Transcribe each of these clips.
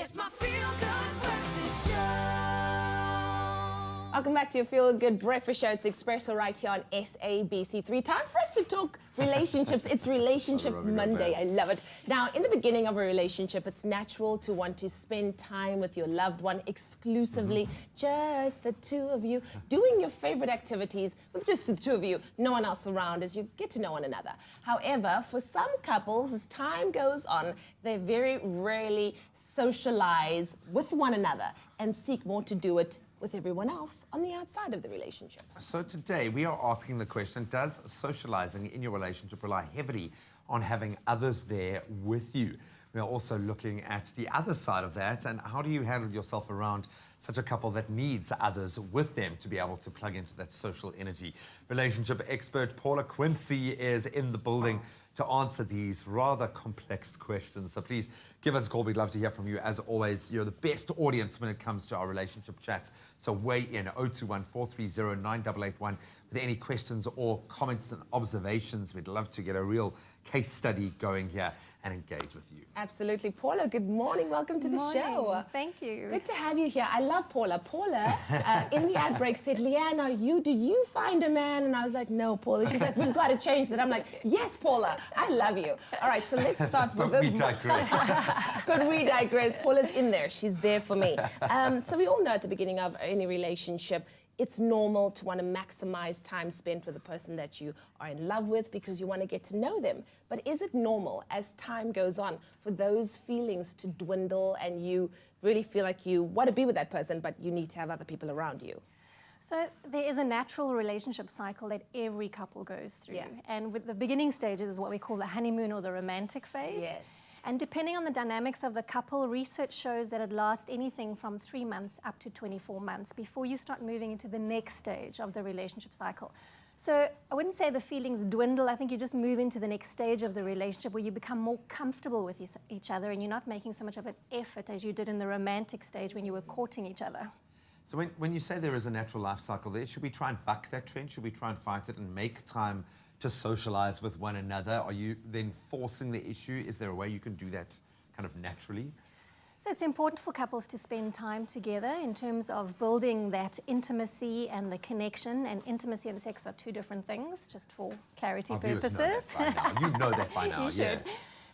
It's my feel-good breakfast show. Welcome back to your Feel Good Breakfast Show. It's Expresso right here on SABC3. Time for us to talk relationships. It's Relationship Monday. I love it. Now, in the beginning of a relationship, it's natural to want to spend time with your loved one exclusively, just the two of you, doing your favorite activities with just the two of you, no one else around as you get to know one another. However, for some couples, as time goes on, they very rarely socialize with one another and seek more to do it with everyone else on the outside of the relationship. So today we are asking the question, does socializing in your relationship rely heavily on having others there with you? We are also looking at the other side of that, and how do you handle yourself around such a couple that needs others with them to be able to plug into that social energy. Relationship expert Paula Quinsee is in the building to answer these rather complex questions. So please give us a call. We'd love to hear from you. As always, you're the best audience when it comes to our relationship chats. So weigh in 021 430 9881 with any questions or comments and observations. We'd love to get a real case study going here and engage with you. Absolutely. Paula, good morning. Welcome to the show. Thank you. Good to have you here. I love Paula. Paula, in the ad break, said, Leanne, did you find a man? And I was like, no, Paula. She's like, we've got to change that. I'm like, yes, Paula, I love you. All right, so let's start with But this. we digress. But we digress. Paula's in there. She's there for me. So we all know at the beginning of any relationship, it's normal to want to maximize time spent with the person that you are in love with because you want to get to know them. But is it normal as time goes on for those feelings to dwindle and you really feel like you want to be with that person, but you need to have other people around you? So there is a natural relationship cycle that every couple goes through. Yeah. And with the beginning stages is what we call the honeymoon or the romantic phase. Yes. And depending on the dynamics of the couple, research shows that it lasts anything from 3 months up to 24 months before you start moving into the next stage of the relationship cycle. So I wouldn't say the feelings dwindle. I think you just move into the next stage of the relationship where you become more comfortable with each other and you're not making so much of an effort as you did in the romantic stage when you were courting each other. So when you say there is a natural life cycle there, should we try and buck that trend? Should we try and fight it and make time to socialize with one another? Are you then forcing the issue? Is there a way you can do that kind of naturally? So it's important for couples to spend time together in terms of building that intimacy and the connection. And intimacy and sex are two different things, just for clarity Our purposes. viewers know that by now. You know that by now, You should.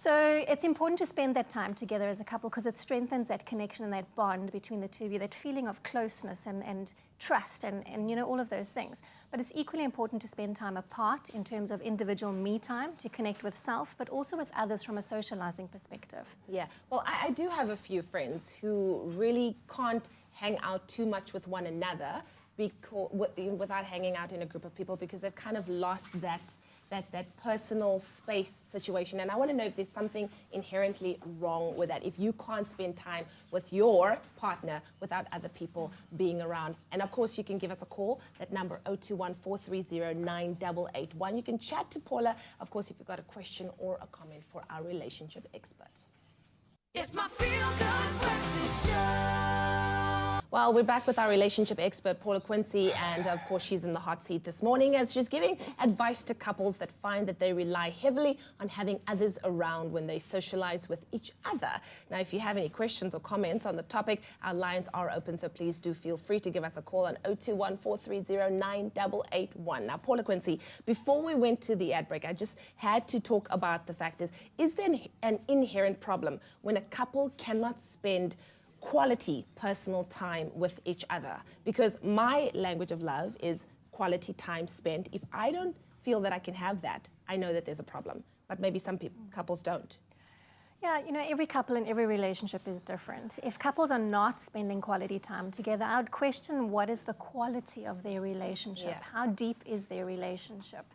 So it's important to spend that time together as a couple because it strengthens that connection and that bond between the two of you, that feeling of closeness and trust and you know, all of those things. But it's equally important to spend time apart in terms of individual me time to connect with self, but also with others from a socializing perspective. Yeah, well, I do have a few friends who really can't hang out too much with one another without hanging out in a group of people because they've kind of lost that personal space situation. And I want to know if there's something inherently wrong with that, if you can't spend time with your partner without other people being around. And of course, you can give us a call, that number 021 430 9881. You can chat to Paula, of course, if you've got a question or a comment for our relationship expert. It's my feel-good breakfast show. Well, we're back with our relationship expert, Paula Quinsee, and of course she's in the hot seat this morning as she's giving advice to couples that find that they rely heavily on having others around when they socialize with each other. Now, if you have any questions or comments on the topic, our lines are open, so please do feel free to give us a call on 021 430 9881. Now, Paula Quinsee, before we went to the ad break, I just had to talk about the fact is there an inherent problem when a couple cannot spend quality personal time with each other? Because my language of love is quality time spent. If I don't feel that I can have that, I know that there's a problem. But maybe some couples don't. Yeah, you know, every couple and every relationship is different. If couples are not spending quality time together, I would question what is the quality of their relationship? Yeah. How deep is their relationship?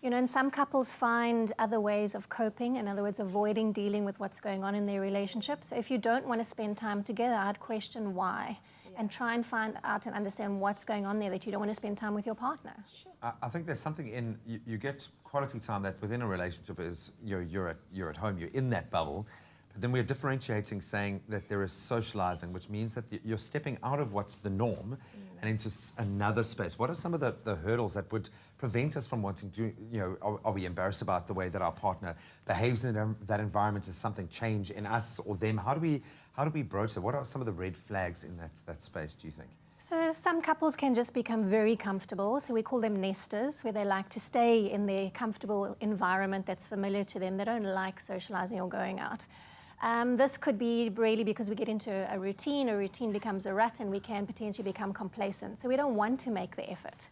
You know, and some couples find other ways of coping, in other words, avoiding dealing with what's going on in their relationship. So if you don't want to spend time together, I'd question why and try and find out and understand what's going on there that you don't want to spend time with your partner. Sure. I think there's something in, you get quality time that within a relationship is you're at home, you're in that bubble. But then we're differentiating, saying that there is socializing, which means that you're stepping out of what's the norm and into another space. What are some of the hurdles that would prevent us from wanting to, are we embarrassed about the way that our partner behaves in that environment? Is something change in us or them? How do we broach that? What are some of the red flags in that space, do you think? So some couples can just become very comfortable. So we call them nesters, where they like to stay in their comfortable environment that's familiar to them. They don't like socializing or going out. This could be really because we get into a routine becomes a rut, and we can potentially become complacent. So we don't want to make the effort.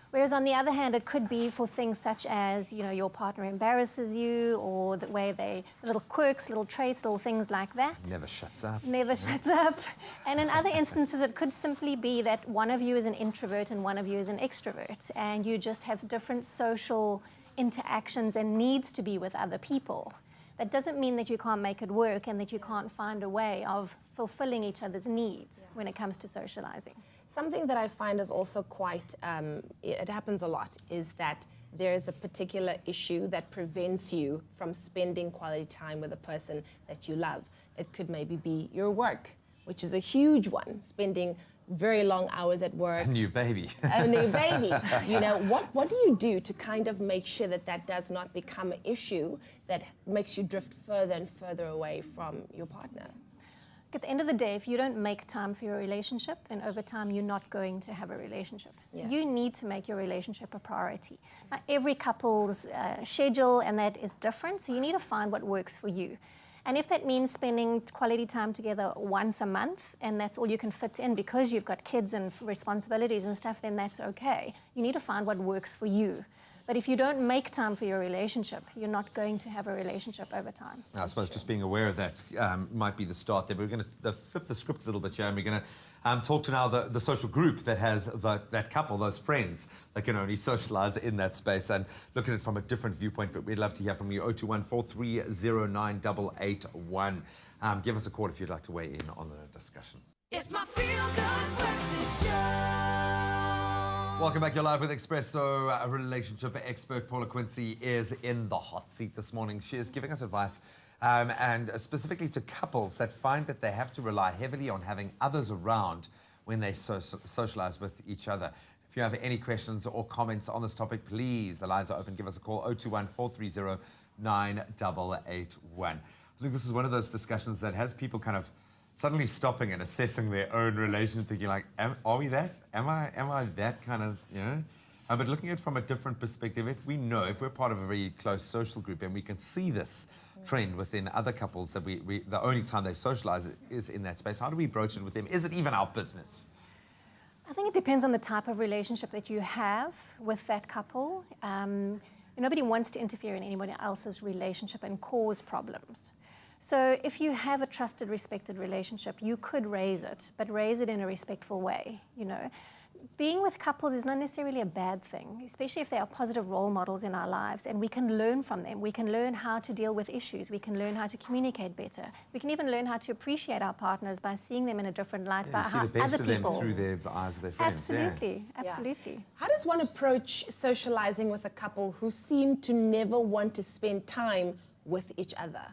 Whereas on the other hand, it could be for things such as, your partner embarrasses you, or the way little quirks, little traits, little things like that. Never shuts up. Never shuts up. And in other instances, it could simply be that one of you is an introvert and one of you is an extrovert, and you just have different social interactions and needs to be with other people. That doesn't mean that you can't make it work and that you can't find a way of fulfilling each other's needs when it comes to socializing. Something that I find is also quite, it happens a lot, is that there is a particular issue that prevents you from spending quality time with a person that you love. It could maybe be your work, which is a huge one, spending very long hours at work. A new baby. A new baby. What do you do to kind of make sure that that does not become an issue that makes you drift further and further away from your partner? At the end of the day, if you don't make time for your relationship, then over time you're not going to have a relationship. So you need to make your relationship a priority. Now, every couple's schedule and that is different, so you need to find what works for you. And if that means spending quality time together once a month, and that's all you can fit in because you've got kids and responsibilities and stuff, then that's okay. You need to find what works for you. But if you don't make time for your relationship, you're not going to have a relationship over time. I suppose just being aware of that might be the start there. We're going to flip the script a little bit here, and we're going to talk to now the social group that has that couple, those friends that can only socialise in that space, and look at it from a different viewpoint. But we'd love to hear from you. 021 430 9881. Give us a call if you'd like to weigh in on the discussion. It's my feel-good breakfast show. Welcome back. You're live with Expresso. A relationship expert, Paula Quinsee, is in the hot seat this morning. She is giving us advice, and specifically to couples that find that they have to rely heavily on having others around when they socialize with each other. If you have any questions or comments on this topic, please, the lines are open. Give us a call, 021 430 9881. I think this is one of those discussions that has people kind of suddenly stopping and assessing their own relationship, thinking like, are we that? Am I that kind of, but looking at it from a different perspective, if we're part of a very close social group and we can see this trend within other couples that the only time they socialize is in that space, how do we broach it with them? Is it even our business? I think it depends on the type of relationship that you have with that couple. Nobody wants to interfere in anyone else's relationship and cause problems. So if you have a trusted, respected relationship, you could raise it, but raise it in a respectful way, Being with couples is not necessarily a bad thing, especially if they are positive role models in our lives, and we can learn from them. We can learn how to deal with issues. We can learn how to communicate better. We can even learn how to appreciate our partners by seeing them in a different light, by you see how the best other of them people. through the eyes of their friends. Absolutely, Yeah. absolutely. How does one approach socializing with a couple who seem to never want to spend time with each other?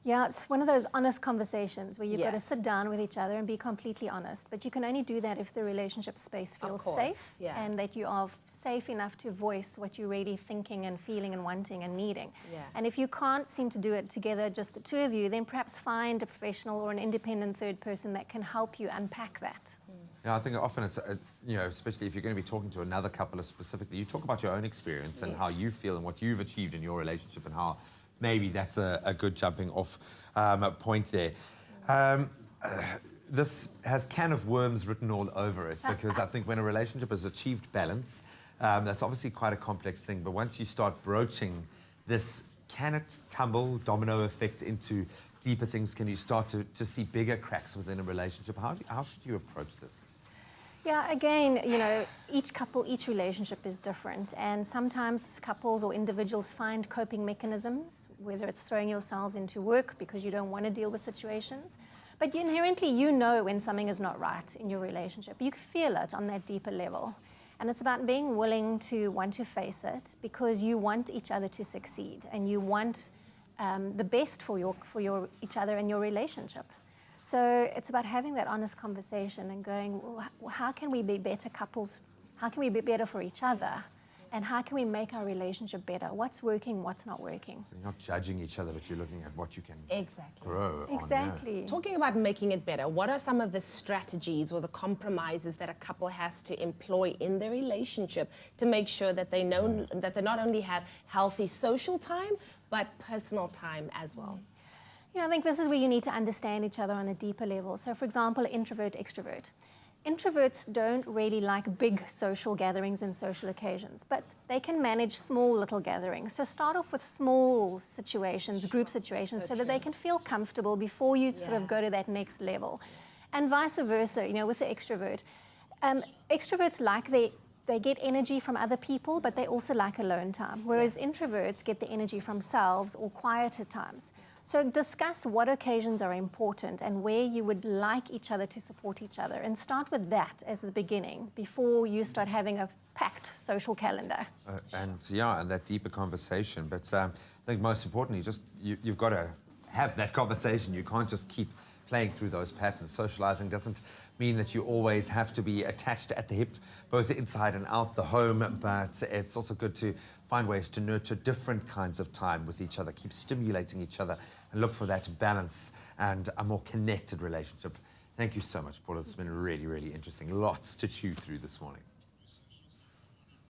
Yeah, it's one of those honest conversations where you've Yeah. got to sit down with each other and be completely honest. But you can only do that if the relationship space feels course, safe, yeah. and that you are safe enough to voice what you're really thinking and feeling and wanting and needing. Yeah. And if you can't seem to do it together, just the two of you, then perhaps find a professional or an independent third person that can help you unpack that. Yeah, I think often it's, especially if you're going to be talking to another couple specifically, you talk about your own experience and how you feel and what you've achieved in your relationship, and how maybe that's a good jumping off point there. This has can of worms written all over it, because I think when a relationship has achieved balance, that's obviously quite a complex thing. But once you start broaching this, can it tumble domino effect into deeper things? Can you start to see bigger cracks within a relationship? How should you approach this? Yeah, again, each couple, each relationship is different, and sometimes couples or individuals find coping mechanisms, whether it's throwing yourselves into work because you don't want to deal with situations, but inherently when something is not right in your relationship. You can feel it on that deeper level, and it's about being willing to want to face it, because you want each other to succeed, and you want the best for each other and your relationship. So it's about having that honest conversation and going, well, how can we be better couples? How can we be better for each other? And how can we make our relationship better? What's working, what's not working? So you're not judging each other, but you're looking at what you can Exactly. grow on. Exactly. Talking about making it better, what are some of the strategies or the compromises that a couple has to employ in their relationship to make sure that they know that they not only have healthy social time, but personal time as well? You know, I think this is where you need to understand each other on a deeper level. So, for example, introvert, extrovert. Introverts don't really like big social gatherings and social occasions, but they can manage small little gatherings. So start off with small situations, group situations, so that they can feel comfortable before you sort of go to that next level. And vice versa, you know, with the extrovert. Extroverts they get energy from other people, but they also like alone time, whereas introverts get the energy from selves or quieter times. So discuss what occasions are important and where you would like each other to support each other, and start with that as the beginning before you start having a packed social calendar. And that deeper conversation. But I think most importantly, you've got to have that conversation. You can't just keep playing through those patterns. Socializing doesn't mean that you always have to be attached at the hip, both inside and out the home, but it's also good to find ways to nurture different kinds of time with each other, keep stimulating each other, and look for that balance and a more connected relationship. Thank you so much, Paula. It's been really, really interesting. Lots to chew through this morning.